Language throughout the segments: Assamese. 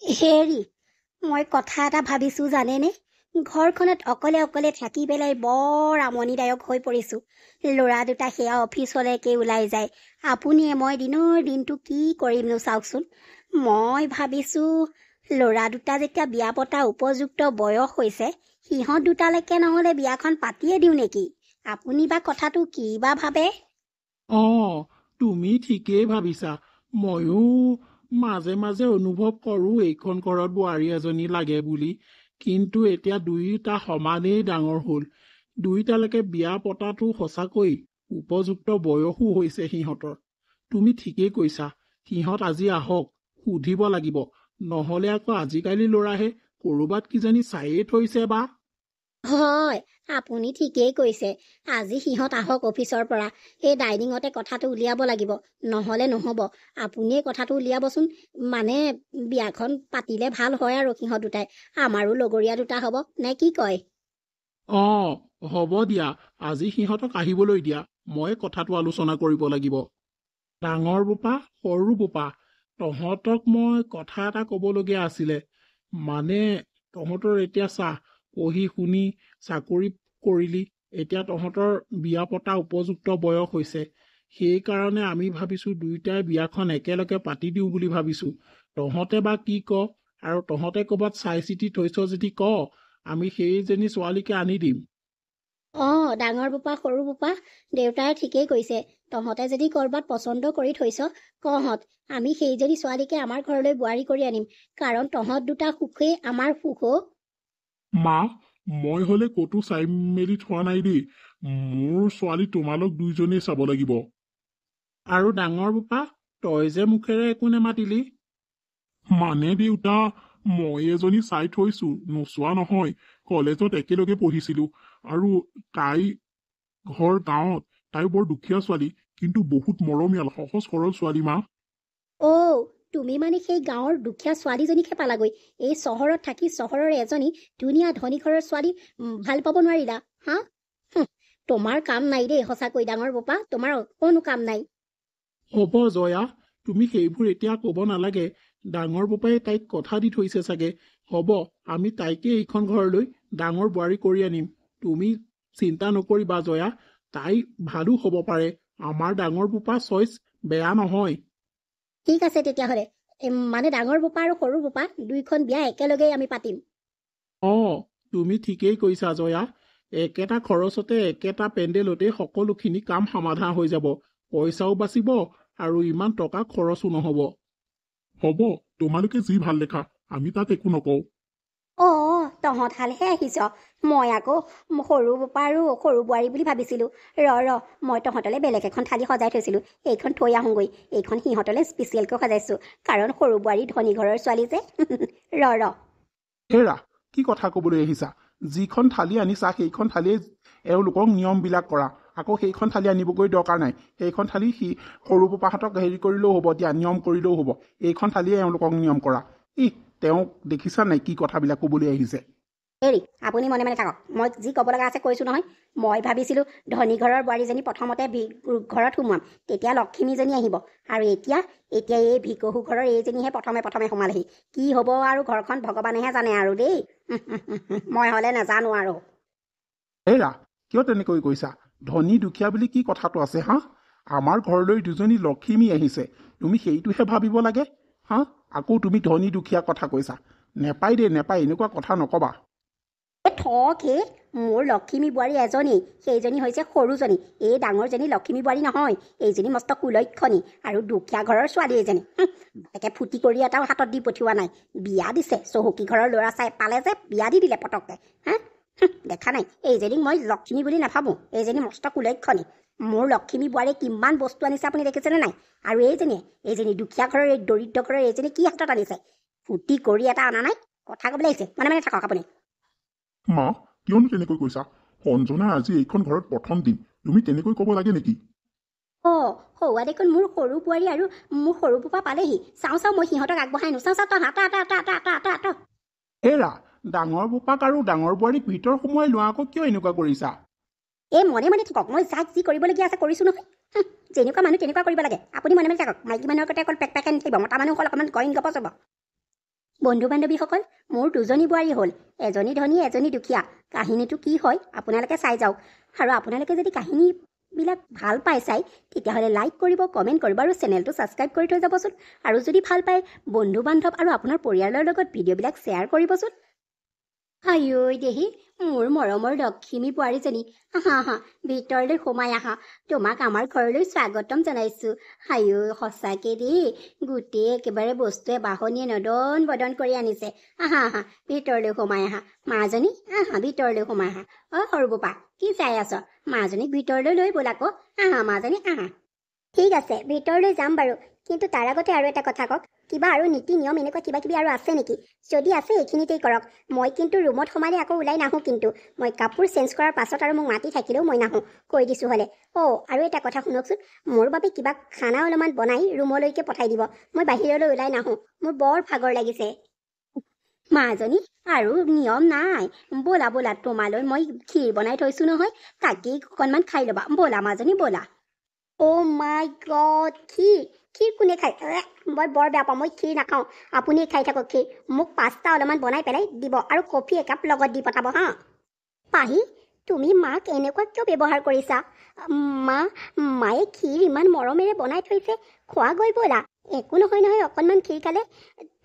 হেৰি, মই কথা এটা ভাবিছোঁ জানেনে? ঘৰখনত অকলে অকলে থাকি পেলাই বৰ আমনিদায়ক হৈ পৰিছোঁ। ল'ৰা দুটা সেয়া অফিচলৈকে ওলাই যায়। আপুনিয়ে মই দিনৰ দিনটো কি কৰিমনো চাওকচোন। মই ভাবিছোঁ ল'ৰা দুটা যেতিয়া বিয়া পতা উপযুক্ত বয়স হৈছে, সিহঁত দুটালৈকে নহ'লে বিয়াখন পাতিয়ে দিওঁ নেকি? আপুনি বা কথাটো কি বা ভাবে? তুমি ঠিকেই ভাবিছা। ময়ো মাজে মাজে অনুভৱ কৰোঁ এইখন ঘৰত বোৱাৰী এজনী লাগে বুলি। কিন্তু এতিয়া দুয়োটা সমানেই ডাঙৰ হ'ল। দুয়োটালৈকে বিয়া পতাটো সঁচাকৈ উপযুক্ত বয়সো হৈছে সিহঁতৰ। তুমি ঠিকেই কৈছা। সিহঁত আজি আহক, সুধিব লাগিব। নহ'লে আকৌ আজিকালি ল'ৰাহে ক'ৰবাত কিজানি চায়েই থৈছে বা। হয়, আপুনি ঠিকেই কৈছে। আজি সিহঁত আহক অফিচৰ পৰা। এই ডাইনিঙতে কথাটো উলিয়াব লাগিব, নহ'লে নহ'ব। আপুনিয়ে কথাটো উলিয়াবচোন। মানে বিয়াখন পাতিলে ভাল হয় আৰু সিহঁত দুটাই। আমাৰো লগৰীয়া দুটা হ'ব, নে কি কয়? হ'ব দিয়া। আজি সিহঁতক আহিবলৈ দিয়া। মই কথাটো আলোচনা কৰিব লাগিব। ডাঙৰ বোপা, সৰু বোপা, তহঁতক মই কথা এটা ক'বলগীয়া আছিলে। মানে তহঁতৰ এতিয়া চাহ, পঢ়ি শুনি চাকৰি কৰিলি, এতিয়া তহঁতৰ বিয়া পতা উপযুক্ত বয়স হৈছে। সেইকাৰণে আমি ভাবিছোঁ দুয়োটাই বিয়াখন একেলগে পাতি দিওঁ বুলি ভাবিছোঁ। তহঁতে বা কি ক? আৰু তহঁতে ক'ৰবাত চাই চিতি থৈছ যদি ক, আমি সেইজনী ছোৱালীকে আনি দিম। ডাঙৰ বোপা, সৰু বোপা, দেউতাই ঠিকেই কৈছে। তহঁতে যদি ক'ৰবাত পচন্দ কৰি থৈছ, কহঁত। আমি সেইজনী ছোৱালীকে আমাৰ ঘৰলৈ বোৱাৰী কৰি আনিম। কাৰণ তহঁত দুটা সুখেই আমাৰ সুখ অ'। মা, মই হ'লে ক'তো চাই মেলি থোৱা নাই দেই। মোৰ ছোৱালী তোমালোক দুইজনেই চাব লাগিব। আৰু ডাঙৰ বোপা, তই যে মুখেৰে একো নেমাতিলি? মানে দেউতা, মই এজনী চাই থৈছো, নোচোৱা নহয়। কলেজত একেলগে পঢ়িছিলো। আৰু তাই ঘৰ গাঁৱত। তাই বৰ দুখীয়া ছোৱালী, কিন্তু বহুত মৰমীয়াল, সহজ সৰল ছোৱালী মা। তুমি মানে সেই গাঁৱৰ দুখীয়া ছোৱালীজনীকহে পালাগৈ। এই চহৰত থাকি চহৰৰ এজনী ধুনীয়া ধনী ঘৰৰ ছোৱালী ভাল পাব নোৱাৰিলা, হা? তোমাৰ কাম নাই দেই, সঁচাকৈ ডাঙৰ বোপা, তোমাৰ অকণো কাম নাই। হ'ব জয়া, তুমি সেইবোৰ এতিয়া ক'ব নালাগে। ডাঙৰ বোপাই তাইক কথা দি থৈছে চাগে। হ'ব, আমি তাইকে এইখন ঘৰলৈ ডাঙৰ বোৱাৰী কৰি আনিম। তুমি চিন্তা নকৰিবা জয়া, তাই ভালো হ'ব পাৰে। আমাৰ ডাঙৰ বোপা চইচ বেয়া নহয়। ঠিক আছে তেতিয়াহ'লে। মানে ডাঙৰ বোপা আৰু সৰু বোপা দুইখন বিয়া একেলগেই আমি পাতিম। তুমি ঠিকেই কৈছা জয়া। একেটা খৰচতে একেটা পেণ্ডেলতে সকলোখিনি কাম সমাধা হৈ যাব। পইচাও বাচিব আৰু ইমান টকা খৰচো নহ'ব। হ'ব, তোমালোকে যি ভাল দেখা, আমি তাত একো নকওঁ। তহঁত হালহে আহিছ। মই আকৌ সৰু বোপা আৰু সৰু বোৱাৰী বুলি ভাবিছিলোঁ। মই তহঁতলৈ বেলেগ এখন থালি সজাই থৈছিলোঁ। এইখন থৈ আহোঁগৈ। এইখন সিহঁতলৈ স্পেচিয়েলকৈ সজাইছোঁ, কাৰণ সৰু বোৱাৰী ধনী ঘৰৰ ছোৱালী যে। হেৰা, কি কথা ক'বলৈ আহিছা? যিখন থালি আনিছা সেইখন থালিয়ে এওঁলোকক নিয়মবিলাক কৰা। আকৌ সেইখন থালি আনিবগৈ দৰকাৰ নাই। সেইখন থালি সৰু বোপাহঁতক হেৰি কৰিলেও হ'ব, দিয়া নিয়ম কৰিলেও হ'ব। এইখন থালিয়ে এওঁলোকক নিয়ম কৰা। তেওঁক দেখিছা নাই কি কথাবিলাক ক'বলৈ আহিছে? হেৰি, আপুনি মনে মনে থাকক। মই যি ক'ব লগা আছে কৈছোঁ নহয়। মই ভাবিছিলোঁ ধনী ঘৰৰ বোৱাৰীজনী প্ৰথমতে ঘৰত সোমোৱাম, তেতিয়া লক্ষ্মীজনী আহিব। আৰু এতিয়া এই ভিকহু ঘৰৰ এইজনীহে প্ৰথমে সোমালেহি। কি হ'ব আৰু ঘৰখন ভগৱানেহে জানে আৰু দেই। মই হ'লে নাজানো আৰু। হেৰা, কিয় তেনেকৈ কৈছা? ধনী দুখীয়া বুলি কি কথাটো আছে হা? আমাৰ ঘৰলৈ দুজনী লক্ষ্মী আহিছে, তুমি সেইটোহে ভাবিব লাগে হা? আকৌ তুমি ধনী দুখীয়া কথা কৈছা। নেপায় দেই, নেপায়, এনেকুৱা কথা নকবা। মোৰ লক্ষ্মী বোৱাৰী এজনী, সেইজনী হৈছে সৰুজনী। এই ডাঙৰজনী লক্ষ্মী বোৱাৰী নহয়। এইজনী মস্ত কুলক্ষণী আৰু দুখীয়া ঘৰৰ ছোৱালী এজনী। তাকে ফুটি কৰি এটাও হাতত দি পঠিওৱা নাই। বিয়া দিছে, চহকী ঘৰৰ ল'ৰা চাই পালে যে বিয়া দি দিলে পটককে। দেখা নাই, এইজনীক মই লক্ষ্মী বুলি নাভাবোঁ। এইজনী মস্ত কুলক্ষণী। মোৰ লক্ষ্মী বোৱাৰীয়ে কিমান বস্তু আনিছে আপুনি দেখিছেনে নাই? আৰু এইজনী দুখীয়া ঘৰৰ, এই দৰিদ্ৰ ঘৰৰ এইজনী কি হাতত আনিছে? ফুটি কৰি এটা অনা নাই। কথা ক'বলৈ আহিছে, মানে থাকক আপুনি। মা, কিয়নো তেনেকৈ কৈছা? অঞ্জনা আজি এইখন ঘৰত প্ৰথম দিন, তুমি তেনেকৈ ক'ব লাগে নেকি? সৌৱা দেখোন মোৰ সৰু বোৱাৰী আৰু মোৰ সৰু বোপা পালেহি। চাওঁ মই সিহঁতক আগবঢ়াই নো। চাওঁ তই আত। হেৰা, ডাঙৰ বোপাক আৰু ডাঙৰ বোৱাৰীক ভিতৰ সোমোৱাই লোৱা। আকৌ কিয় এনেকুৱা কৰিছা? মনে থাকক। মই যাক যি কৰিবলগীয়া আছে কৰিছোঁ নহয়। যেনেকুৱা মানুহ তেনেকুৱা কৰিব লাগে। আপুনি মনে থাকক। মাইকী মানুহৰ কথা অকল পেক পেকাই নাথাকিব। মতা মানুহ অকণমান গইন গপচ হ'ব। বন্ধু বান্ধৱীসকল, মোৰ দুজনী বোৱাৰী হ'ল, এজনী ধনী এজনী দুখীয়া। কাহিনীটো কি হয় আপোনালোকে চাই যাওক। আৰু আপোনালোকে যদি কাহিনীবিলাক ভাল পাই চাই, তেতিয়াহ'লে লাইক কৰিব, কমেণ্ট কৰিব আৰু চেনেলটো ছাবস্ক্ৰাইব কৰি থৈ যাবচোন। আৰু যদি ভাল পায়, বন্ধু বান্ধৱ আৰু আপোনাৰ পৰিয়ালৰ লগত ভিডিঅ'বিলাক শ্বেয়াৰ কৰিবচোন। আইঐ দেহি, মোৰ মৰমৰ লক্ষ্মী বোৱাৰীজনী, আহা আহা, ভিতৰলৈ সোমাই আহা। তোমাক আমাৰ ঘৰলৈ স্বাগতম জনাইছোঁ। আইঐ, সঁচাকৈ দেই, গোটেই একেবাৰে বস্তুৱে বাহনীয়ে নদন বদন কৰি আনিছে। আহা আহা, ভিতৰলৈ সোমাই আহা। মাজনী, আহা ভিতৰলৈ সোমাই আহা। সৰু বোপা, কি চাই আছ? মাজনীক ভিতৰলৈ লৈ ব'ল আকৌ। আহা মাজনী, আহা। ঠিক আছে, ভিতৰলৈ যাম বাৰু, কিন্তু তাৰ আগতে আৰু এটা কথা কওক। কিবা আৰু নীতি নিয়ম এনেকুৱা কিবা কিবি আৰু আছে নেকি? যদি আছে এইখিনিতেই কৰক। মই কিন্তু ৰুমত সোমালে আকৌ ওলাই নাহোঁ কিন্তু। মই কাপোৰ চেঞ্জ কৰাৰ পাছত আৰু মোক মাতি থাকিলেও মই নাহোঁ, কৈ দিছোঁ হ'লে। আৰু এটা কথা শুনকচোন, মোৰ বাবে কিবা খানা অলপমান বনাই ৰুমলৈকে পঠাই দিব। মই বাহিৰলৈ ওলাই নাহোঁ, মোৰ বৰ ভাগৰ লাগিছে। মাজনী, আৰু নিয়ম নাই। ব'লা ব'লা, তোমালৈ মই ক্ষীৰ বনাই থৈছোঁ নহয়, তাকেই অকণমান খাই ল'বা। ব'লা মাজনী, ব'লা। মাই গড, ক্ষীৰ কোনে খায়? মই বৰ বেয়া পাওঁ, মই ক্ষীৰ নাখাওঁ। আপুনি খাই থাকক ক্ষীৰ। মোক পাস্তা অলপমান বনাই পেলাই দিব আৰু কফি একাপ লগত দি পঠাব হা। পাহি, তুমি মাক এনেকুৱা কিয় ব্যৱহাৰ কৰিছা? মায়ে ক্ষীৰ ইমান মৰমেৰে বনাই থৈছে, খোৱা গৈ ব'লা। একো নহয় নহয়, অকণমান ক্ষীৰ খালে।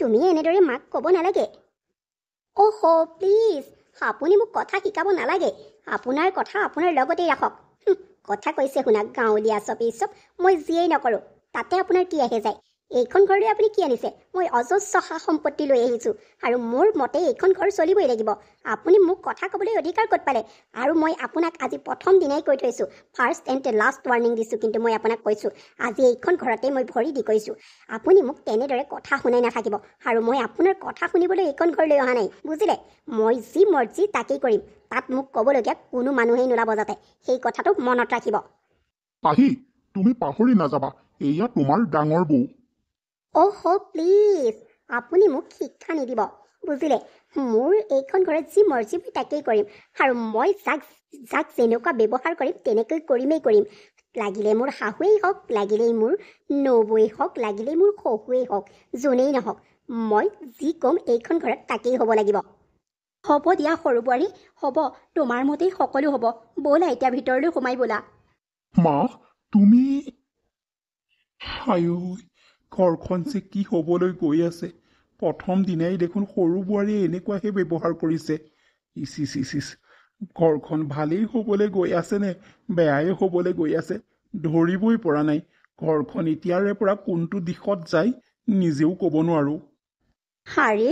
তুমি এনেদৰে মাক ক'ব নালাগে। প্লিজ, আপুনি মোক কথা শিকাব নালাগে। আপোনাৰ কথা আপোনাৰ লগতেই ৰাখক। কথা কৈছে শুনা, গাঁৱলীয়া চব এই চব। মই যিয়েই নকৰোঁ, তাতে আপোনাৰ কি আহে যায়? এইখন ঘৰলৈ আপুনি কি আনিছে? মই অজস্ৰ সা সম্পত্তি লৈ আহিছোঁ, আৰু মোৰ মতে এইখন ঘৰ চলিবই লাগিব। আপুনি মোক কথা ক'বলৈ অধিকাৰ ক'ত পালে? আৰু মই আপোনাক আজি প্ৰথম দিনাই কৈ থৈছোঁ, ফাৰ্ষ্ট এণ্ড লাষ্ট ৱাৰ্ণিং দিছোঁ। কিন্তু মই আপোনাক কৈছোঁ, আজি এইখন ঘৰতে মই ভৰি দি কৈছোঁ, আপুনি মোক তেনেদৰে কথা শুনাই নাথাকিব। আৰু মই আপোনাৰ কথা শুনিবলৈ এইখন ঘৰলৈ অহা নাই, বুজিলে? মই যি মৰ্জি তাকেই কৰিম। তাত মোক ক'বলগীয়া কোনো মানুহেই নোলাব যাতে, সেই কথাটো মনত ৰাখিব। পাহি, তুমি পাহৰি নাযাবা, এয়া তোমাৰ ডাঙৰ বৌ। প্লিজ, আপুনি মোক শিক্ষা নিদিব, বুজিলে? মোৰ এইখন ঘৰত যি মৰ্জি মই তাকেই কৰিম, আৰু মই যাক যেনেকুৱা ব্যৱহাৰ কৰিম তেনেকৈ কৰিম। লাগিলে মোৰ শাহুৱেই হওক, লাগিলেই মোৰ নবৌৱেই হওক, লাগিলেই মোৰ শহুৱেই হওক, যোনেই নহওক, মই যি ক'ম এইখন ঘৰত তাকেই হ'ব লাগিব। হ'ব দিয়া সৰু বোৱাৰী, হ'ব, তোমাৰ মতেই সকলো হ'ব। ব'লা এতিয়া ভিতৰলৈ সোমাই ব'লা। মা, তুমি আইঐ, ঘৰখন যে কি হ'বলৈ গৈ আছে। প্ৰথম দিনাই দেখোন সৰু বোৱাৰীয়ে এনেকুৱাহে ব্যৱহাৰ কৰিছে। ইচ, ঘৰখন ভালেই হ'বলৈ গৈ আছে নে বেয়াই হ'বলৈ গৈ আছে, ধৰিবই পৰা নাই। ঘৰখন এতিয়াৰে পৰা কোনটো দিশত যায় নিজেও ক'ব নোৱাৰোঁ। আৰে,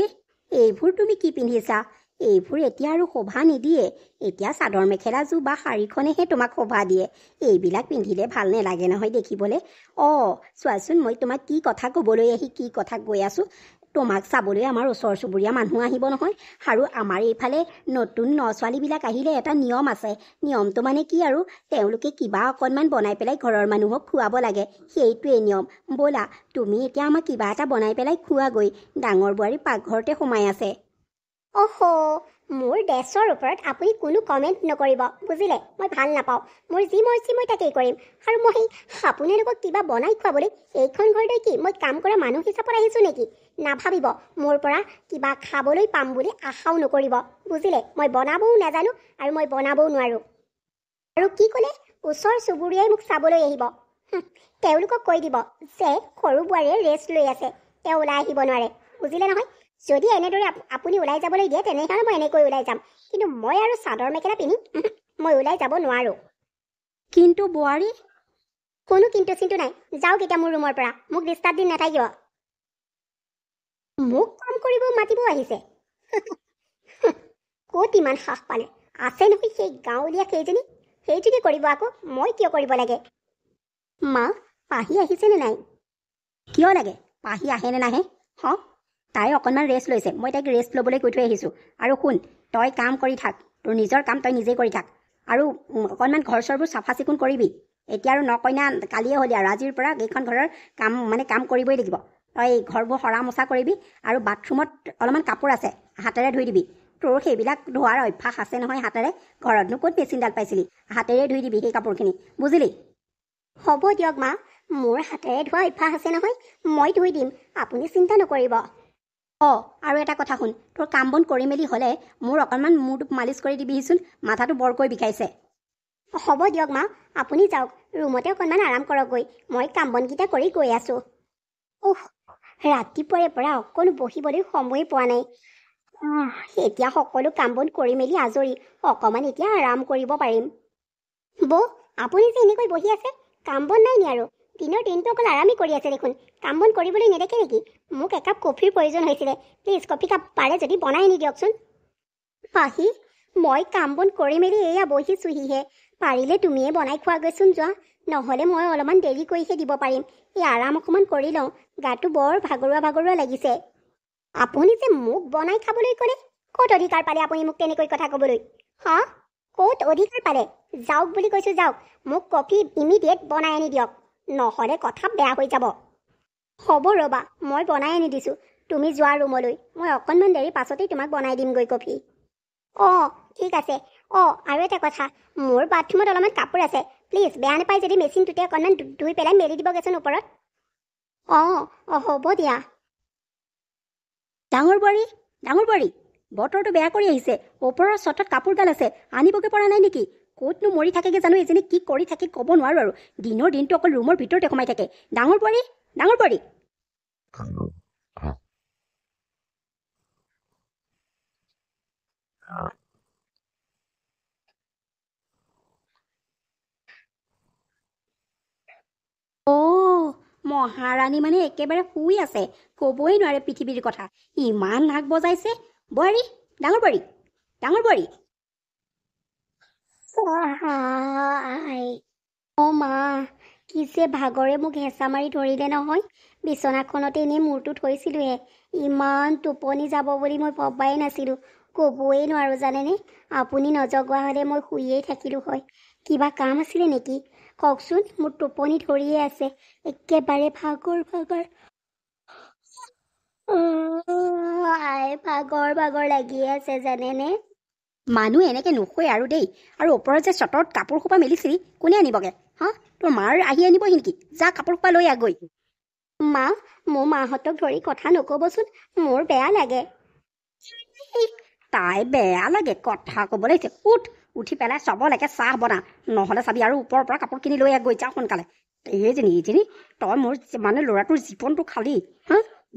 এইবোৰ তুমি কি পিন্ধিছা? এইবোৰ এতিয়া আৰু শোভা নিদিয়ে। এতিয়া চাদৰ মেখেলাযোৰ বা শাৰীখনেহে তোমাক শোভা দিয়ে। এইবিলাক পিন্ধিলে ভাল নেলাগে নহয় দেখিবলৈ। চোৱাচোন, মই তোমাক কি কথা ক'বলৈ কি কথা কৈ আছোঁ। তোমাক চাবলৈ আমাৰ ওচৰ চুবুৰীয়া মানুহ আহিব নহয়, আৰু আমাৰ এইফালে নতুন ছোৱালীবিলাক আহিলে এটা নিয়ম আছে। নিয়মটো মানে কি আৰু, তেওঁলোকে কিবা অকণমান বনাই পেলাই ঘৰৰ মানুহক খুৱাব লাগে, সেইটোৱেই নিয়ম। ব'লা, তুমি এতিয়া আমাক কিবা এটা বনাই পেলাই খোৱাগৈ। ডাঙৰ বোৱাৰী পাকঘৰতে সোমাই আছে। মোৰ ড্ৰেছৰ ওপৰত আপুনি কোনো কমেণ্ট নকৰিব, বুজিলে? মই ভাল নাপাওঁ। মোৰ যি মৰ্জি মই তাকেই কৰিম। আৰু মই আপোনালোকক কিবা বনাই খুৱাবলৈ এইখন ঘৰলৈ কি মই কাম কৰা মানুহ হিচাপত আহিছোঁ নেকি? নাভাবিব, মোৰ পৰা কিবা খাবলৈ পাম বুলি আশাও নকৰিব, বুজিলে? মই বনাবও নাজানো আৰু মই বনাবও নোৱাৰোঁ। আৰু কি ক'লে? ওচৰ চুবুৰীয়াই মোক চাবলৈ আহিব। তেওঁলোকক কৈ দিব যে সৰু বোৱাৰীয়ে ৰেষ্ট লৈ আছে, তেওঁ ওলাই আহিব নোৱাৰে, বুজিলে নহয়? যদি এনেদৰে আপুনি ওলাই যাবলৈ দিয়ে, তেনেহ'লে মই এনেকৈ ওলাই যাম। কিন্তু মই আৰু চাদৰ মেখেলা পিন্ধি মই ওলাই যাব নোৱাৰোঁ। কিন্তু বোৱাৰী, কোনো কিন্তু চিন্তু নাই। যাওক এতিয়া মোৰ ৰুমৰ পৰা, মোক ডিষ্টাৰ্ব দি নাথাকিব। মোক কাম কৰিব মাতিব আহিছে। ক'ত ইমান সাহ পালে? আছে নহয় সেই গাঁৱলীয়া সেইজনী কৰিব আকৌ, মই কিয় কৰিব লাগে? মা, পাহি আহিছেনে নাই? কিয় লাগে? পাহি আহেনে নাহে? তাই অকণমান ৰেষ্ট লৈছে, মই তাইক ৰেষ্ট ল'বলৈ কৈ থৈ আহিছোঁ। আৰু শুন, তই কাম কৰি থাক, তোৰ নিজৰ কাম তই নিজেই কৰি থাক। আৰু অকণমান ঘৰ চৰবোৰ চাফা চিকুণ কৰিবি। এতিয়া আৰু নকইনা কালিয়ে হ'লি, আৰু আজিৰ পৰা এইখন ঘৰৰ কাম কৰিবই লাগিব। তই ঘৰবোৰ সৰা মোচা কৰিবি, আৰু বাথৰুমত অলপমান কাপোৰ আছে, হাতেৰে ধুই দিবি। তোৰ সেইবিলাক ধোৱাৰ অভ্যাস আছে নহয় হাতেৰে, ঘৰতনো ক'ত মেচিনডাল পাইছিলি? হাতেৰে ধুই দিবি সেই কাপোৰখিনি, বুজিলি? হ'ব দিয়ক মা, মোৰ হাতেৰে ধোৱা অভ্যাস আছে নহয়, মই ধুই দিম, আপুনি চিন্তা নকৰিব। আৰু এটা কথা শুন, তোৰ কাম বন কৰি মেলি হ'লে মোৰ অকণমান মূৰটো মালিচ কৰি দিবিহিচোন, মাথাটো বৰকৈ বিষাইছে। হ'ব দিয়ক মা, আপুনি যাওক, ৰুমতে অকণমান আৰাম কৰকগৈ, মই কাম বনকেইটা কৰি গৈ আছোঁ। ৰাতিপুৱাৰে পৰা অকণো বহিবলৈ সময়ে পোৱা নাই। এতিয়া সকলো কাম বন কৰি মেলি আজৰি, অকণমান এতিয়া আৰাম কৰিব পাৰিম। বৌ, আপুনি যে এনেকৈ বহি আছে, কাম বন নাই নি আৰু? দিনৰ দিনটো অকল আৰামেই কৰি আছে দেখোন, কাম বন কৰিবলৈ নেদেখে নেকি? মোক একাপ কফিৰ প্ৰয়োজন হৈছিলে, প্লিজ কফি কাপ পাৰে যদি বনাই আনি দিয়কচোন। পাহি, মই কাম বন কৰি মেলি এয়া বহিছোহিহে, পাৰিলে তুমিয়ে বনাই খোৱাগৈচোন যোৱা, নহ'লে মই অলপমান দেৰি কৰিহে দিব পাৰিম। এই আৰাম অকণমান কৰি লওঁ, গাটো বৰ ভাগৰুৱা ভাগৰুৱা লাগিছে। আপুনি যে মোক বনাই খাবলৈ ক'লে, ক'ত অধিকাৰ পালে আপুনি মোক তেনেকৈ কথা ক'বলৈ? ক'ত অধিকাৰ পালে? যাওক বুলি কৈছোঁ, যাওক, মোক কফি ইমিডিয়েট বনাই আনি দিয়ক, নহ'লে কথা বেয়া হৈ যাব। হ'ব ৰ'বা, মই বনাই আনি দিছোঁ, তুমি যোৱা ৰুমলৈ, মই অকণমান দেৰি পাছতেই তোমাক বনাই দিমগৈ কফি। ঠিক আছে। আৰু এটা কথা, মোৰ বাথৰুমত অলপমান কাপোৰ আছে, প্লিজ বেয়া নাপায় যদি মেচিনটোতে অকণমান ধুই পেলাই মেলি দিবগৈচোন ওপৰত। হ'ব দিয়া। ডাঙৰ বোৱাৰী, বতৰটো বেয়া কৰি আহিছে, ওপৰৰ চটত কাপোৰডাল আছে, আনিবগৈ পৰা নাই নেকি? ক'তনো মৰি থাকেগৈ জানো, এজনী কি কৰি থাকে ক'ব নোৱাৰোঁ আৰু, দিনৰ দিনটো অকল ৰুমৰ ভিতৰতে সোমাই থাকে। ডাঙৰ বোৱাৰী। মহাৰাণী মানে একেবাৰে শুই আছে, ক'বই নোৱাৰে পৃথিৱীৰ কথা, ইমান নাক বজাইছে। ডাঙৰ বোৱাৰী। মা, কি যে ভাগৰে মোক হেঁচা মাৰি ধৰিলে নহয়, বিচনাখনতে এনেই মূৰটো থৈছিলোঁহে, ইমান টোপনি যাব বুলি মই ভবাই নাছিলোঁ, ক'বই নোৱাৰোঁ জানেনে, আপুনি নজগোৱা হ'লে মই শুইয়েই থাকিলোঁ হয়। কিবা কাম আছিলে নেকি? কওকচোন, মোৰ টোপনি ধৰিয়ে আছে, একেবাৰে ভাগৰ ভাগৰ লাগিয়ে আছে জানেনে। মানুহ এনেকে নুশুৱে আৰু দেই, আৰু ওপৰত যে চটৰত কাপোৰ সোপা মেলিছিলি, কোনে আনিবগে? তোৰ মাৰ আহি আনিবহি নেকি? যা কাপোৰ সোপা লৈ আগৈ। মা, মোৰ মাহঁতক ধৰি কথা নক'বচোন, মোৰ বেয়া লাগে। তাই বেয়া লাগে কথা ক'বলৈ, উঠি পেলাই চবলৈকে চাহ বনা, নহ'লে চাবি আৰু ওপৰৰ পৰা কাপোৰখিনি লৈ গৈ যা সোনকালে। এইজনী তই মোৰ মানে ল'ৰাটোৰ জীৱনটো খালি,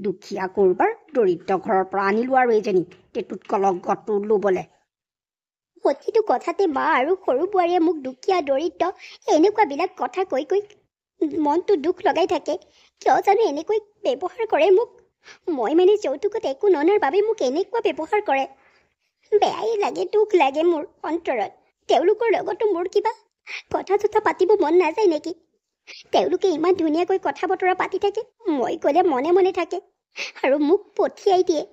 দুখীয়া কৰবাৰ দৰিদ্ৰ ঘৰৰ পৰা আনিলো আৰু এইজনী টেটুত কলগটো ল'বলৈ। প্ৰতিটো কথাতে মা আৰু সৰু বোৱাৰীয়ে মোক দুখীয়া দৰিদ্ৰ এনেকুৱাবিলাক কথা কৈ মনটো দুখ লগাই থাকে, কিয় জানো এনেকৈ ব্যৱহাৰ কৰে মোক। মই মানে যৌতুকত একো ননাৰ বাবে মোক এনেকুৱা ব্যৱহাৰ কৰে, বেয়াই লাগে, দুখ লাগে মোৰ অন্তৰত। তেওঁলোকৰ লগতো মোৰ কিবা কথা চথা পাতিব মন নাযায় নেকি? তেওঁলোকে ইমান ধুনীয়াকৈ কথা বতৰা পাতি থাকে, মই গ'লে মনে মনে থাকে আৰু মোক পঠিয়াই দিয়ে।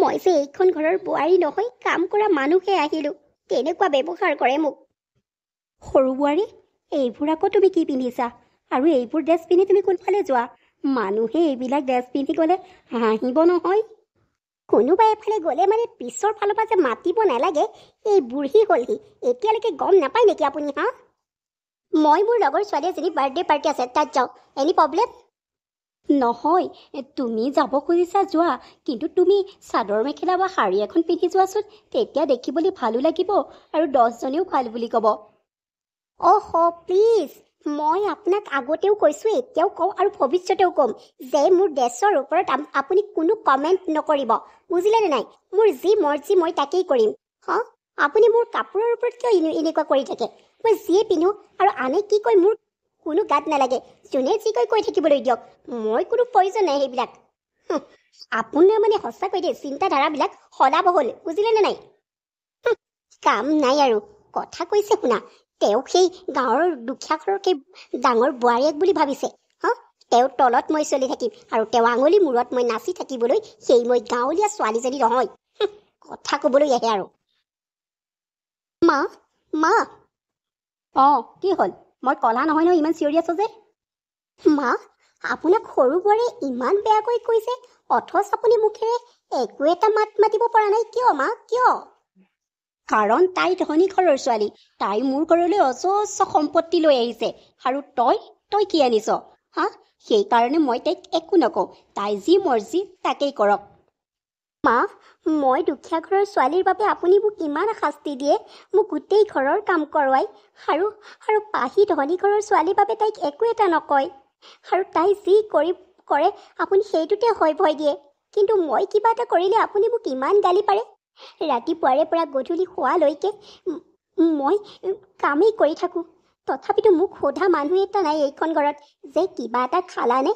মই যে এইখন ঘৰৰ বোৱাৰী নহয়, কাম কৰা মানুহহে আহিলোঁ, তেনেকুৱা ব্যৱহাৰ কৰে মোক। সৰু বোৱাৰী, এইবোৰ আকৌ তুমি কি পিন্ধিছা? আৰু এইবোৰ ড্ৰেছ পিন্ধি তুমি কোনফালে যোৱা? মানুহে এইবিলাক ড্ৰেছ পিন্ধি গ'লে হাঁহিব নহয়। কোনোবাই এফালে গ'লে মানে পিছৰ ফালৰ পৰা যে মাতিব নালাগে, এই বুঢ়ী হ'লহি, এতিয়ালৈকে গম নাপায় নেকি আপুনি? মই মোৰ লগৰ ছোৱালী এজনী বাৰ্থডে পাৰ্টি আছে, তাত যাওঁ, এনি প্ৰব্লেম? নহয়, তুমি যাব খুজিছা যোৱা, কিন্তু তুমি চাদৰ মেখেলা বা শাৰী এখন পিন্ধি যোৱাচোন, তেতিয়া দেখিবলৈ ভালো লাগিব আৰু 10জনেও ভাল বুলি ক'ব। প্লিজ, মই আপোনাক আগতেও কৈছোঁ, এতিয়াও কওঁ আৰু ভৱিষ্যতেও ক'ম যে মোৰ ড্ৰেছৰ ওপৰত আপুনি কোনো কমেণ্ট নকৰিব, বুজিলেনে নাই? মোৰ যি মৰ্জি মই তাকেই কৰিম। আপুনি মোৰ কাপোৰৰ ওপৰত কিয় এনেকুৱা কৰি থাকে? মই যিয়ে পিন্ধো আৰু আনে কি কয় মোৰ কোনো গাত নালাগে, যোনে যি কৈ থাকিবলৈ দিয়ক, মই কোনো প্ৰয়োজন নাই সেইবিলাক। আপোনাৰ মানে সঁচাকৈ দেই চিন্তাধাৰাবিলাক সলাব হ'ল, বুজিলেনে নাই? কাম নাই আৰু কথা কৈছে শুনা, তেওঁ সেই গাঁৱৰ দুখীয়া ঘৰৰ সেই ডাঙৰ বোৱাৰীয়েক বুলি ভাবিছে। তেওঁৰ তলত মই চলি থাকিম আৰু তেওঁ আঙুলি মূৰত মই নাচি থাকিবলৈ সেই মই গাঁৱলীয়া ছোৱালীজনী নহয়। কথা ক'বলৈ আহে আৰু। মা কি হ'ল? মই কলা নহয় নহয়, ইমান চিঞৰি আছো যে? মা, আপোনাক সৰু বোৱাৰীয়ে ইমান বেয়াকৈ কৈছে, অথচ আপুনি মুখেৰে একো এটা মাত মাতিব পৰা নাই কিয় মা? কিয়? কাৰণ তাই ধনী ঘৰৰ ছোৱালী, তাই মোৰ ঘৰলৈ অজস্ৰ সম্পত্তি লৈ আহিছে, আৰু তই কি আনিছ? সেইকাৰণে মই তাইক একো নকওঁ, তাই যি মৰ্জি তাকেই কৰক। মা, মই দুখীয়া ঘৰৰ ছোৱালীৰ বাবে আপুনি মোক ইমান শাস্তি দিয়ে, মোক গোটেই ঘৰৰ কাম কৰোৱাই, আৰু আৰু পাহি ধনী ঘৰৰ ছোৱালীৰ বাবে তাইক একো এটা নকয়, আৰু তাই যি কৰে আপুনি সেইটোতে হয় ভয় দিয়ে। কিন্তু মই কিবা এটা কৰিলে আপুনি মোক ইমান গালি পাৰে। ৰাতিপুৱাৰে পৰা গধূলি শোৱালৈকে মই কামেই কৰি থাকোঁ, তথাপিতো মোক সোধা মানুহ এটা নাই এইখন ঘৰত যে কিবা এটা খালানে?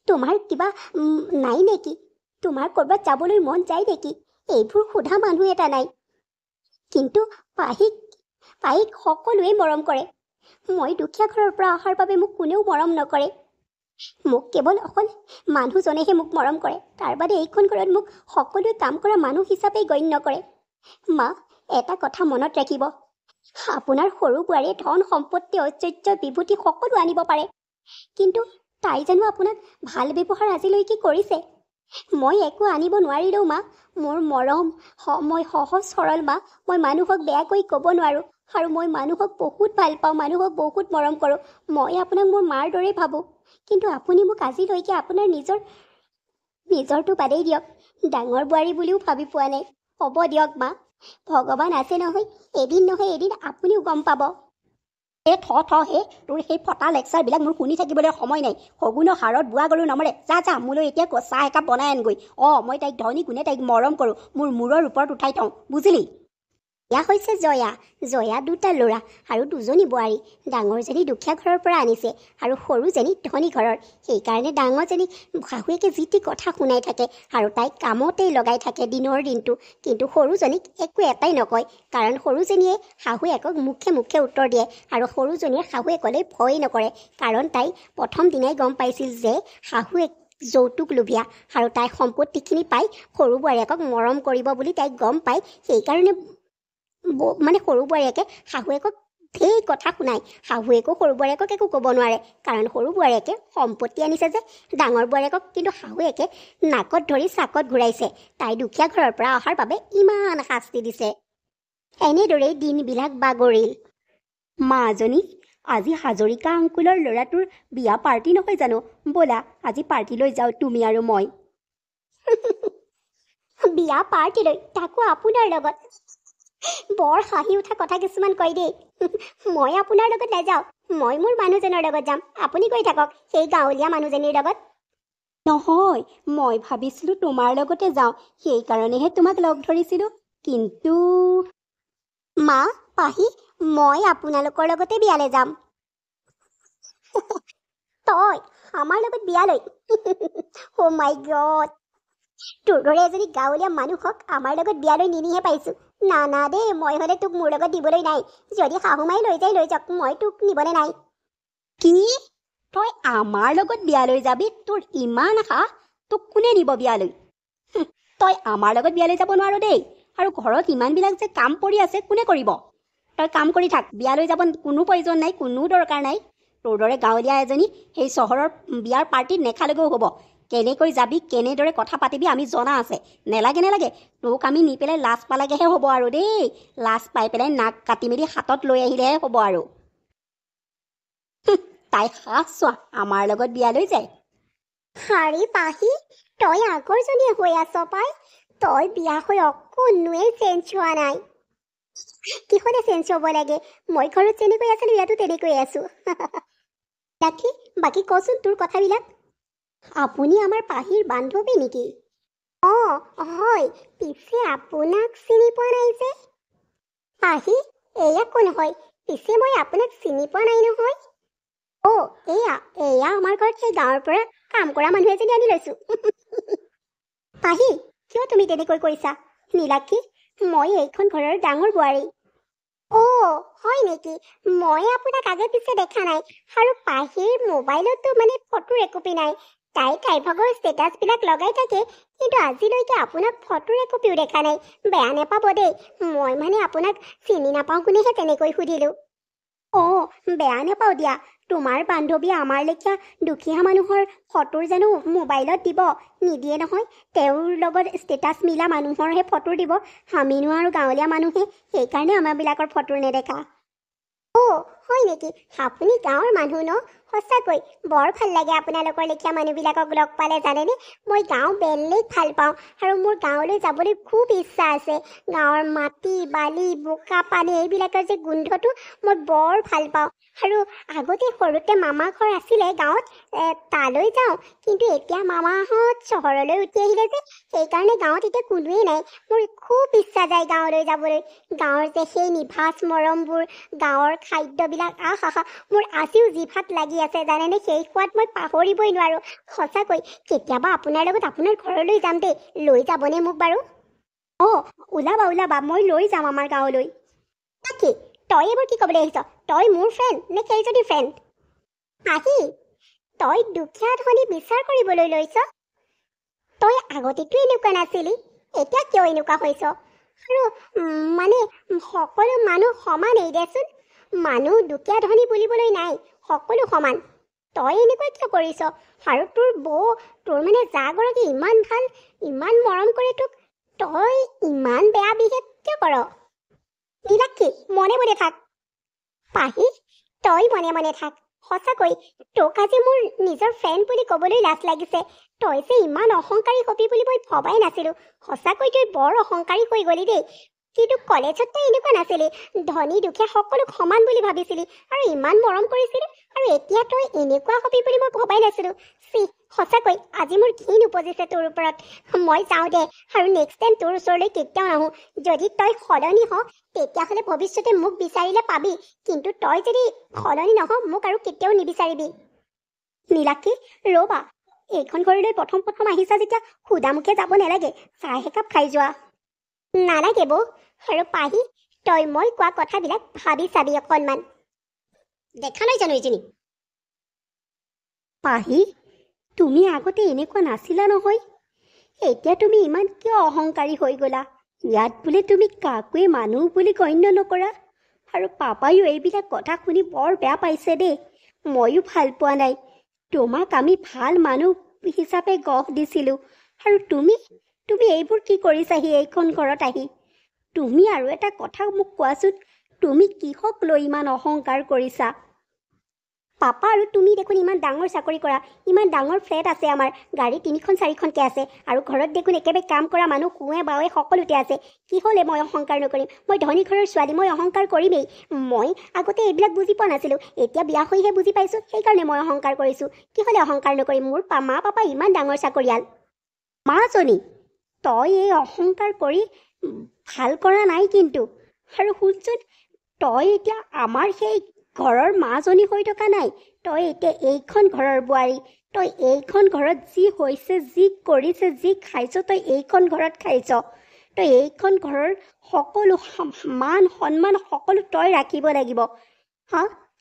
তোমাৰ কিবা নাই নেকি? তোমাৰ ক'ৰবাত যাবলৈ মন যায় নেকি? এইবোৰ সোধা মানুহ এটা নাই। কিন্তু পাহিক সকলোৱে মৰম কৰে। মই দুখীয়া ঘৰৰ পৰা অহাৰ বাবে মোক কোনেও মৰম নকৰে। মোক কেৱল অকল মানুহজনেহে মোক মৰম কৰে। তাৰ বাদে এইখন ঘৰত মোক সকলোৱে কাম কৰা মানুহ হিচাপে গণ্য কৰে। মা, এটা কথা মনত ৰাখিব, আপোনাৰ সৰু বোৱাৰীয়ে ধন সম্পত্তি ঐশ্বৰ্য বিভূতি সকলো আনিব পাৰে, কিন্তু তাই জানো আপোনাক ভাল ব্যৱহাৰ আজিলৈকে কৰিছে? মই একো আনিব নোৱাৰিলেও মা, মোৰ মৰম, মই সহজ সৰল মা, মই মানুহক বেয়াকৈ ক'ব নোৱাৰোঁ, আৰু মই মানুহক বহুত ভাল পাওঁ, মানুহক বহুত মৰম কৰোঁ। মই আপোনাক মোৰ মাৰ দৰেই ভাবোঁ, কিন্তু আপুনি মোক আজিলৈকে আপোনাৰ নিজৰটো বাদেই দিয়ক, ডাঙৰ বোৱাৰী বুলিও ভাবি পোৱা নাই। হ'ব দিয়ক মা, ভগৱান আছে নহয়, এদিন নহয় এদিন আপুনিও গম পাব। হে তোৰ সেই ফটা লেকচাৰবিলাক মোৰ শুনি থাকিবলৈ সময় নাই। শগুনৰ হাড়ত বোৱা গৰু নমৰে। যা মোলৈ এতিয়া চাহ একাপ বনাই আনগৈ। মই তাইক ধনী গুণে তাইক মৰম কৰোঁ, মোৰ মূৰৰ ওপৰত উঠাই থওঁ, বুজিলি? এয়া হৈছে জয়া দুটা ল'ৰা আৰু দুজনী বোৱাৰী। ডাঙৰজনী দুখীয়া ঘৰৰ পৰা আনিছে আৰু সৰুজনী ধনী ঘৰৰ। সেইকাৰণে ডাঙৰজনীক শাহুৱেকে যি টি কথা শুনাই থাকে আৰু তাইক কামতেই লগাই থাকে দিনৰ দিনটো। কিন্তু সৰুজনীক একো এটাই নকয়, কাৰণ সৰুজনীয়ে শাহুৱেকক মুখে উত্তৰ দিয়ে, আৰু সৰুজনীয়ে শাহুৱেকলৈ ভয় নকৰে, কাৰণ তাই প্ৰথম দিনাই গম পাইছিল যে শাহুৱেক যৌতুক লোভীয়া, আৰু তাই সম্পত্তিখিনি পাই সৰু বোৱাৰীয়েকক মৰম কৰিব বুলি তাইক গম পায়। সেইকাৰণে সৰু বোৱাৰীয়েকে শাহুৱেকক ঢেৰ কথা শুনায়। শাহুৱেকো সৰু বোৱাৰীয়েকক একো ক'ব নোৱাৰে, কাৰণ সৰু বোৱাৰীয়েকে সম্পত্তি আনিছে যে। ডাঙৰ বোৱাৰীয়েকক কিন্তু শাহুৱেকে নাকত ধৰি চাকত ঘূৰাইছে, তাই দুখীয়া ঘৰৰ পৰা অহাৰ বাবে ইমান শাস্তি দিছে। এনেদৰেই দিনবিলাক বাগৰিল। মাজনী, আজি হাজৰিকা আংকুলৰ ল'ৰাটোৰ বিয়া পাৰ্টি নহয় জানো? ব'লা আজি পাৰ্টিলৈ যাওঁ, তুমি আৰু মই। বিয়া পাৰ্টিলৈ, তাকো আপোনাৰ লগত? বৰ হাঁহি উঠা কথা কিছুমান কয় দেই। মই আপোনাৰ লগত নাযাওঁ, মই মোৰ মানুহজনৰ লগত যাম। আপুনি গৈ থাকক সেই গাঁৱলীয়া মানুহজনীৰ লগত। নহয়, মই ভাবিছিলোঁ তোমাৰ লগতে যাওঁ, সেইকাৰণেহে তোমাক লগ ধৰিছিলোঁ। কিন্তু মা, পাহি, মই আপোনালোকৰ লগতে বিয়ালৈ যাম। তই আমাৰ লগত বিয়ালৈ? অ' মাই গড, তোৰ দৰে এজনী গাঁৱলীয়া মানুহক আমাৰ লগত বিয়ালৈ নিনিহে পাইছোঁ। না দেই, মই হ'লে তোক মোৰ লগত দিবলৈ নাই। যদি শাহুমাই লৈ যাওক, মই তোক নিবলৈ নাই। কি? তই আমাৰ লগত বিয়ালৈ যাবি? তোৰ ইমান আশা? তোক কোনে নিব বিয়ালৈ? তই আমাৰ লগত বিয়ালৈ যাব নোৱাৰ দেই, আৰু ঘৰত ইমানবিলাক যে কাম পৰি আছে, কোনে কৰিব? তই কাম কৰি থাক, বিয়ালৈ যাব কোনো প্ৰয়োজন নাই, কোনো দৰকাৰ নাই। তোৰ দৰে গাঁৱলীয়া এজনী সেই চহৰৰ বিয়াৰ পাৰ্টিত নেখালেগৈও হ'ব। কেনেকৈ যাবি, কেনেদৰে কথা পাতিবি আমি জনা আছে। নেলাগে, তোক আমি নি পেলাই লাজ পালাগেহে হ'ব আৰু দেই। লাজ পাই পেলাই নাক কাটি মেলি হাতত লৈ আহিলেহে হ'ব আৰু। তাই সাজ চোৱা, আমাৰ লগত বিয়ালৈ যায়। হাৰি পাহি, তই আগৰজনীয়ে হৈ আছ পাই। তই বিয়া হৈ অকণোৱেই চেঞ্জ হোৱা নাই। কিহতে চেঞ্জ হ'ব লাগে? মই ঘৰত যেনেকৈ আছিলোঁ ইয়াতো তেনেকৈ আছোঁ। বাকী কচোন তোৰ কথাবিলাক। আপুনি আমাৰ পাহিৰ বান্ধৱী নেকি? হয়, পিছে আপোনাক চিনি পোৱা নাই যে। পাহি, এয়া কোন হয়? পিছে মই আপোনাক চিনি পোৱা নাই নহয়। এয়া আমাৰ ঘৰত সেই গাঁৱৰ পৰা কাম কৰা মানুহ এজনী আনি লৈছোঁ। পাহি, কিয় তুমি তেনেকৈ কৈছা? নীলাক্ষী, মই এইখন ঘৰৰ ডাঙৰ বোৱাৰী। হয় নেকি? মই আপোনাক আগে পিছে দেখা নাই, আৰু পাহিৰ মোবাইলতো ফটোৰ একপি নাই। তাইৰ ভাগৰ ষ্টেটাছবিলাক লগাই থাকে, কিন্তু আজিলৈকে আপোনাক ফটোৰ একপিও দেখা নাই। বেয়া নাপাব দেই, মই আপোনাক চিনি নাপাওঁ কোনেহে তেনেকৈ সুধিলোঁ। বেয়া নাপাওঁ দিয়া, তোমাৰ বান্ধৱীয়ে আমাৰ লেখীয়া দুখীয়া মানুহৰ ফটোৰ জানো মোবাইলত দিব? নিদিয়ে নহয়। তেওঁৰ লগত ষ্টেটাছ মিলা মানুহৰহে ফটো দিব। আমিনো আৰু গাঁৱলীয়া মানুহে, সেইকাৰণে আমাৰবিলাকৰ ফটো নেদেখা। হয় নেকি? আপুনি গাঁৱৰ মানুহ ন? সঁচাকৈ বৰ ভাল লাগে আপোনালোকৰ লেখীয়া মানুহবিলাকক লগ পালে জানেনে? মই গাঁও বেলেগ ভাল পাওঁ আৰু মোৰ গাঁৱলৈ যাবলৈ খুব ইচ্ছা আছে। গাঁৱৰ মাটি বালি বোকা পানী এইবিলাকৰ যে গোন্ধটো মই বৰ ভাল পাওঁ। আৰু আগতে সৰুতে মামা ঘৰ আছিলে গাঁৱত, তালৈ যাওঁ। কিন্তু এতিয়া মামাহঁত চহৰলৈ উঠি আহিলে যে সেইকাৰণে গাঁৱত এতিয়া কোনোৱেই নাই। মোৰ খুব ইচ্ছা যায় গাঁৱলৈ যাবলৈ। গাঁৱৰ যে সেই নিভাঁজ মৰমবোৰ, গাঁৱৰ খাদ্যবিলাক আহা মোৰ আজিও জিভাত লাগি আছে জানেনে? সেই সোৱাদ মই পাহৰিবই নোৱাৰোঁ। সঁচাকৈ কেতিয়াবা আপোনাৰ লগত আপোনাৰ ঘৰলৈ যাম দেই। লৈ যাবনে মোক বাৰু? অঁ, ওলাবা, মই লৈ যাম আমাৰ গাঁৱলৈ। তাকে, তই এইবোৰ কি ক'বলৈ আহিছ? তই মোৰ ফ্ৰেণ্ড নে সেইজনী ফ্ৰেণ্ড? আহি তই দুখীয়া ধনী বিচাৰ কৰিবলৈ লৈছ? তই আগতেতো এনেকুৱা নাছিলি, এতিয়া কিয় এনেকুৱা হৈছ? আৰু মানে সকলো মানুহ সমানেই দেচোন। মানুহ দুখীয়া ধনী বুলিবলৈ নাই, সকলো সমান। তই এনেকুৱা কিয় কৰিছ? আৰু তোৰ বৌ, তোৰ মানে যাগৰাকী ইমান ভাল, ইমান মৰম কৰে তোক, তই ইমান বেয়া বিহেভ কিয় কৰ? নীলাক্ষী, মনে মনে থাক। পাহি, তই মনে মনে থাক। সঁচাকৈ তোক আজি মোৰ নিজৰ ফ্ৰেণ্ড বুলি ক'বলৈ লাজ লাগিছে। তই যে ইমান অহংকাৰী হবি বুলি মই ভবাই নাছিলোঁ। সঁচাকৈ তই বৰ অহংকাৰী হৈ গলি দেই। কিন্তু কলেজত তই এনেকুৱা নাছিলি, ধনী দুখীয়া সকলো সমান বুলি ভাবিছিলি আৰু ইমান মৰম কৰিছিলি, আৰু এতিয়া তই এনেকুৱা হবি বুলি মই ভবাই নাছিলোঁ। সঁচাকৈ আজি মোৰ ঘিণ উপজিছে তোৰ ওপৰত। মই যাওঁ দে, আৰু নেক্সট টাইম তোৰ ওচৰলৈ কেতিয়াও নাহোঁ। যদি তই সলনি হ তেতিয়াহ'লে ভৱিষ্যতে মোক বিচাৰিলে পাবি, কিন্তু তই যদি সলনি নহ মোক আৰু কেতিয়াও নিবিচাৰিবি। নীলাক্ষী, ৰ'বা, এইখন ঘৰলৈ প্ৰথম আহিছা যেতিয়া সুদামুখে যাব নালাগে, চাহ একাপ খাই যোৱা। নালাগে বৌ। আৰু পাহি, তই মই কোৱা কথাবিলাক ভাবি চাবি অকণমান। দেখা নাই জানো এইজনী? পাহি, তুমি আগতে এনেকুৱা নাছিলা নহয়। এতিয়া তুমি ইমান কিয় অহংকাৰী হৈ গ'লা? ইয়াত বোলে তুমি কাকোৱে মানুহ বুলি গণ্য নকৰা। আৰু পাপায়ো এইবিলাক কথা শুনি বৰ বেয়া পাইছে দেই। ময়ো ভাল পোৱা নাই। তোমাক আমি ভাল মানুহ হিচাপে গঢ় দিছিলোঁ, আৰু তুমি এইবোৰ কি কৰিছাহি এইখন ঘৰত আহি? তুমি আৰু এটা কথা মোক কোৱাচোন, তুমি কিহক লৈ ইমান অহংকাৰ কৰিছা? পাপা আৰু তুমি দেখোন ইমান ডাঙৰ চাকৰি কৰা, ইমান ডাঙৰ ফ্লেট আছে আমাৰ, গাড়ী 3-4খনকৈ আছে, আৰু ঘৰত দেখোন একেবাৰে কাম কৰা মানুহ কুঁৱে বাৱে সকলোতে আছে। কি হ'লে মই অহংকাৰ নকৰিম? মই ধনী ঘৰৰ ছোৱালী, মই অহংকাৰ কৰিমেই। মই আগতে এইবিলাক বুজি পোৱা নাছিলোঁ, এতিয়া বিয়া হৈহে বুজি পাইছোঁ, সেইকাৰণে মই অহংকাৰ কৰিছোঁ। কি হ'লে অহংকাৰ নকৰিম? মোৰ মা পাপা ইমান ডাঙৰ চাকৰিয়াল। মাজনী, তই এই অহংকাৰ কৰি ভাল কৰা নাই কিন্তু। আৰু শুনচোন, তই এতিয়া আমাৰ সেই ঘৰৰ মাজনী হৈ থকা নাই, তই এতিয়া এইখন ঘৰৰ বোৱাৰী। তই এইখন ঘৰত যি হৈছে, যি কৰিছে, যি খাইছ, তই এইখন ঘৰত খাইছ। তই এইখন ঘৰৰ সকলো মান সন্মান সকলো তই ৰাখিব লাগিব।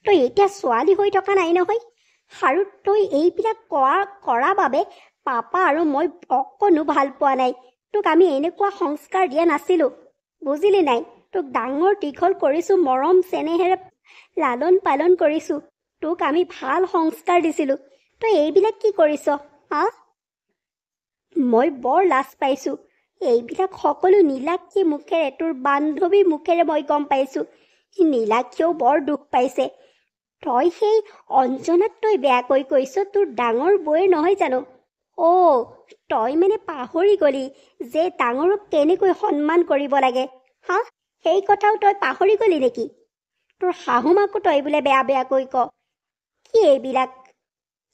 তই এতিয়া ছোৱালী হৈ থকা নাই নহয়। আৰু তই এইবিলাক কৰা বাবে পাপা আৰু মই অকণো ভাল পোৱা নাই। তোক আমি এনেকুৱা সংস্কাৰ দিয়া নাছিলোঁ, বুজিলি নাই? তোক ডাঙৰ দীঘল কৰিছোঁ, মৰম চেনেহেৰে লালন পালন কৰিছোঁ, তোক আমি ভাল সংস্কাৰ দিছিলোঁ। তই এইবিলাক কি কৰিছ? মই বৰ লাজ পাইছোঁ। এইবিলাক সকলো নীলাক্ষী মুখেৰে, তোৰ বান্ধৱীৰ মুখেৰে মই গম পাইছোঁ। নীলাক্ষীয়েও বৰ দুখ পাইছে। তই সেই অঞ্জনাক তই বেয়াকৈ কৈছ, তোৰ ডাঙৰ বৌয়ে নহয় জানো? তই মানে পাহৰি গলি যে ডাঙৰক কেনেকৈ সন্মান কৰিব লাগে। সেই কথাও তই পাহৰি গলি নেকি? তোৰ শাহুমাকো তই বোলে বেয়াকৈ ক। কি এইবিলাক?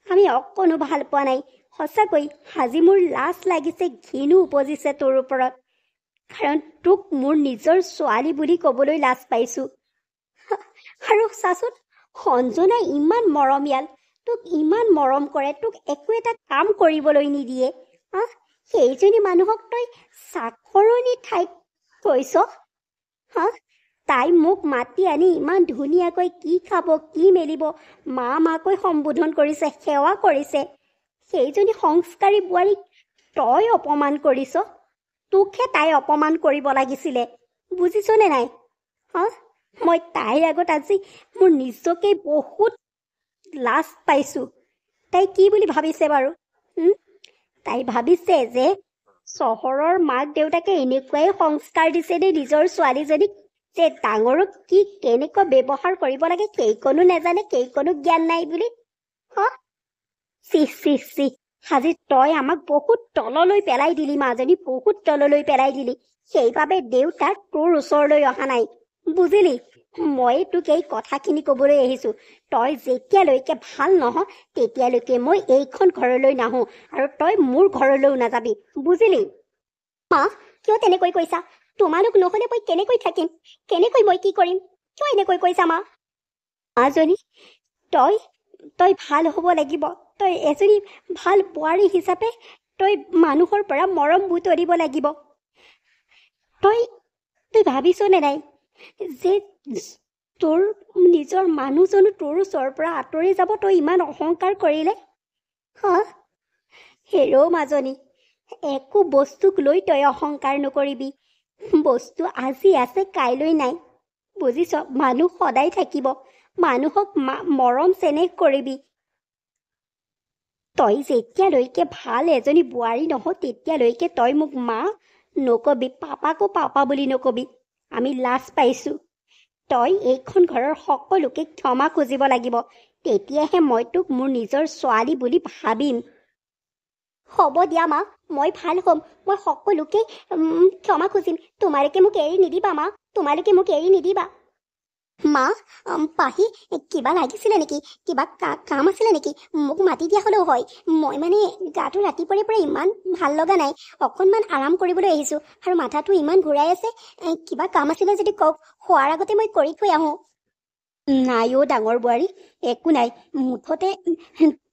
আমি অকণো ভাল পোৱা নাই। সঁচাকৈ আজি মোৰ লাজ লাগিছে, ঘিণো উপজিছে তোৰ ওপৰত। কাৰণ তোক মোৰ নিজৰ ছোৱালী বুলি ক'বলৈ লাজ পাইছোঁ। আৰু চাচোন, অঞ্জনা ইমান মৰমীয়াল, তোক ইমান মৰম কৰে, তোক একো এটা কাম কৰিবলৈ নিদিয়ে। সেইজনী মানুহক তই চাকৰণি ঠাইত কৈছ। তাই মোক মাতি আনি ইমান ধুনীয়াকৈ কি খাব, কি মেলিব, মাকৈ সম্বোধন কৰিছে, সেৱা কৰিছে। সেইজনী সংস্কাৰী বোৱাৰীক তই অপমান কৰিছ। তোকহে তাই অপমান কৰিব লাগিছিলে, বুজিছনে নাই? মই তাইৰ আগত আজি মোৰ নিজকে বহুত লাজ পাইছোঁ। তাই কি বুলি ভাবিছে বাৰু? তাই ভাবিছে যে চহৰৰ মাক দেউতাকে এনেকুৱাই সংস্কাৰ দিছে দেই নিজৰ ছোৱালীজনীক। যে ডাঙৰক কি কেনেকৈ ব্যৱহাৰ কৰিব লাগে সেইকণো নেজানে, সেইকণো জ্ঞান নাই বুলি। চি আজি তই আমাক বহুত তললৈ পেলাই দিলি মাজনী, বহুত তললৈ পেলাই দিলি। সেইবাবে দেউতাক তোৰ ওচৰলৈ অহা নাই, বুজিলি? মই তোক এই কথাখিনি ক'বলৈ আহিছোঁ। তই যেতিয়ালৈকে ভাল নহ তেতিয়ালৈকে মই এইখন ঘৰলৈ নাহোঁ, আৰু তই মোৰ ঘৰলৈও নাযাবি, বুজিলি? মা, কিয় তেনেকৈ কৈছা? তোমালোক নহ'লে মই কেনেকৈ থাকিম? কেনেকৈ মই কি কৰিম? কিয় এনেকৈ কৈছা মা? মাজনী, তই ভাল হ'ব লাগিব। তই এজনী ভাল বোৱাৰী হিচাপে তই মানুহৰ পৰা মৰম বুটলিব লাগিব। তই ভাবিছনে নাই যে তোৰ নিজৰ মানুহজনো তোৰ ওচৰৰ পৰা আঁতৰি যাব, তই ইমান অহংকাৰ কৰিলে? হেৰ' মাজনী, একো বস্তুক লৈ তই অহংকাৰ নকৰিবি। বস্তু আজি আছে কাইলৈ নাই, বুজিছ? মানুহ সদায় থাকিব। মানুহক মৰম চেনেহ কৰিবি। তই যেতিয়ালৈকে ভাল এজনী বোৱাৰী নহ তেতিয়ালৈকে তই মোক মা নকবি, পাপাকো পাপা বুলি নকবি। আমি লাজ পাইছোঁ। তই এইখন ঘৰৰ সকলোকে ক্ষমা খুজিব লাগিব, তেতিয়াহে মই তোক মোৰ নিজৰ ছোৱালী বুলি ভাবিম। হ'ব দিয়া মা, মই ভাল হ'ম। মই সকলোকে ক্ষমা খুজিম। তোমালোকে মোক এৰি নিদিবা মা, তোমালোকে মোক এৰি নিদিবা। মা, পাহি, কিবা লাগিছিলে নেকি? কিবা কাম আছিলে নেকি? মোক মাতি দিয়া হ'লেও হয়। মই মানে গাটো ৰাতিপুৱাৰে পৰা ইমান ভাল লগা নাই, অকণমান আৰাম কৰিবলৈ আহিছোঁ, আৰু মাথাটো ইমান ঘূৰাই আছে। কিবা কাম আছিলে যদি কওক, শোৱাৰ আগতে মই কৰি থৈ আহোঁ। নাই অ' ডাঙৰ বোৱাৰী, একো নাই। মুঠতে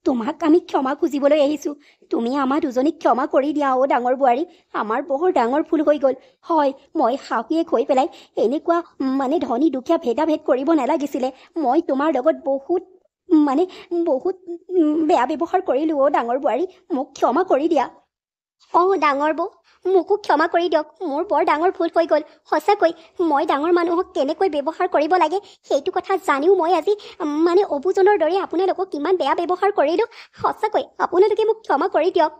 তোমাক আমি ক্ষমা খুজিবলৈ আহিছোঁ। তুমি আমাৰ দুজনীক ক্ষমা কৰি দিয়া অ' ডাঙৰ বোৱাৰী। আমাৰ বৰ ডাঙৰ ভুল হৈ গ'ল। হয়, মই শাহুৱেক হৈ পেলাই এনেকুৱা ধনী দুখীয়া ভেদাভেদ কৰিব নালাগিছিলে। মই তোমাৰ লগত বহুত বেয়া ব্যৱহাৰ কৰিলোঁ অ' ডাঙৰ বোৱাৰী, মোক ক্ষমা কৰি দিয়া। ডাঙৰ বৌ, মোকো ক্ষমা কৰি দিয়ক। মোৰ বৰ ডাঙৰ ভুল হৈ গ'ল। সঁচাকৈ মই ডাঙৰ মানুহক কেনেকৈ ব্যৱহাৰ কৰিব লাগে সেইটো কথা জানিও মই আজি অবুজনৰ দৰে আপোনালোকক কিমান বেয়া ব্যৱহাৰ কৰিলোঁ। সঁচাকৈ আপোনালোকে মোক ক্ষমা কৰি দিয়ক।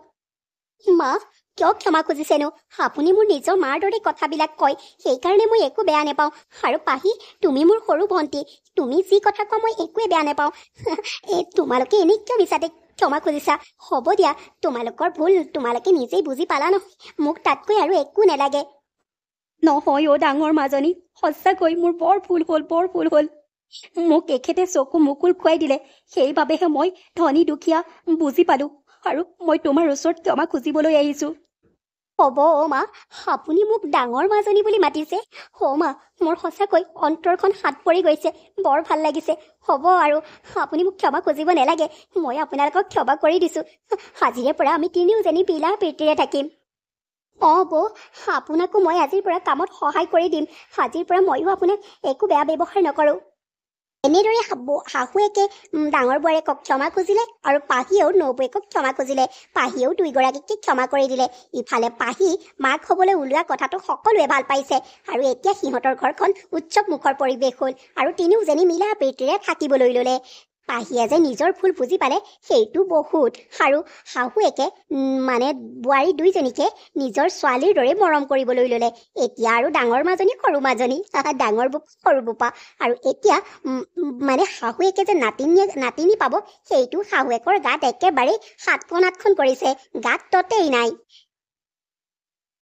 মা, কিয় ক্ষমা খুজিছেনো? আপুনি মোৰ নিজৰ মাৰ দৰে কথাবিলাক কয়, সেইকাৰণে মই একো বেয়া নাপাওঁ। আৰু পাহি, তুমি মোৰ সৰু ভণ্টি, তুমি যি কথা কোৱা মই একোৱে বেয়া নাপাওঁ। তোমালোকে এনেই কিয় মিছাতে ক্ষমা খুজিছা? হ'ব দিয়া, তোমালোকৰ ভুল তোমালোকে নিজেই বুজি পালা নহয়। মোক তাতকৈ আৰু একো নালাগে। নহয় অ' ডাঙৰ মাজনী, সঁচাকৈ মোৰ বৰ ভুল হ'ল। মোক এখেতে চকু মুকুল খুৱাই দিলে, সেইবাবেহে মই ধনী দুখীয়া বুজি পালোঁ, আৰু মই তোমাৰ ওচৰত ক্ষমা খুজিবলৈ আহিছোঁ। হ'ব অ' মা, আপুনি মোক ডাঙৰ মাজনী বুলি মাতিছে। মা, মোৰ সঁচাকৈ অন্তৰখন হাত পৰি গৈছে, বৰ ভাল লাগিছে। হ'ব, আৰু আপুনি মোক ক্ষমা খুজিব নালাগে, মই আপোনালোকক ক্ষমা কৰি দিছোঁ। আজিৰে পৰা আমি তিনিওজনী মিলা প্ৰীতিৰে থাকিম। বৌ, আপোনাকো মই আজিৰ পৰা কামত সহায় কৰি দিম। আজিৰ পৰা ময়ো আপোনাক একো বেয়া ব্যৱহাৰ নকৰোঁ। এনেদৰে শাহুৱেকে ডাঙৰ বোৱাৰীয়েকক ক্ষমা খুজিলে, আৰু পাহিয়েও নবৌৱেকক ক্ষমা খুজিলে। পাহিয়েও দুয়োগৰাকীকে ক্ষমা কৰি দিলে। ইফালে পাহি মাক হ'বলৈ ওলোৱা কথাটো সকলোৱে ভাল পাইছে, আৰু এতিয়া সিহঁতৰ ঘৰখন উৎসৱ মুখৰ পৰিৱেশ হ'ল, আৰু তিনিওজনী মিলা প্ৰীতিৰে থাকিবলৈ ল'লে। পাহিয়ে যে নিজৰ ভুল বুজি পালে সেইটো বহুত, আৰু শাহুৱেকে বোৱাৰী দুইজনীকে নিজৰ ছোৱালীৰ দৰে মৰম কৰিবলৈ ল'লে। এতিয়া আৰু ডাঙৰ মাজনী সৰু মাজনী, ডাঙৰ বোপা সৰু বোপা, আৰু এতিয়া শাহুৱেকে যে নাতিনী পাব সেইটো শাহুৱেকৰ গাত একেবাৰে 7খন 8খন কৰিছে, গাত ততেই নাই।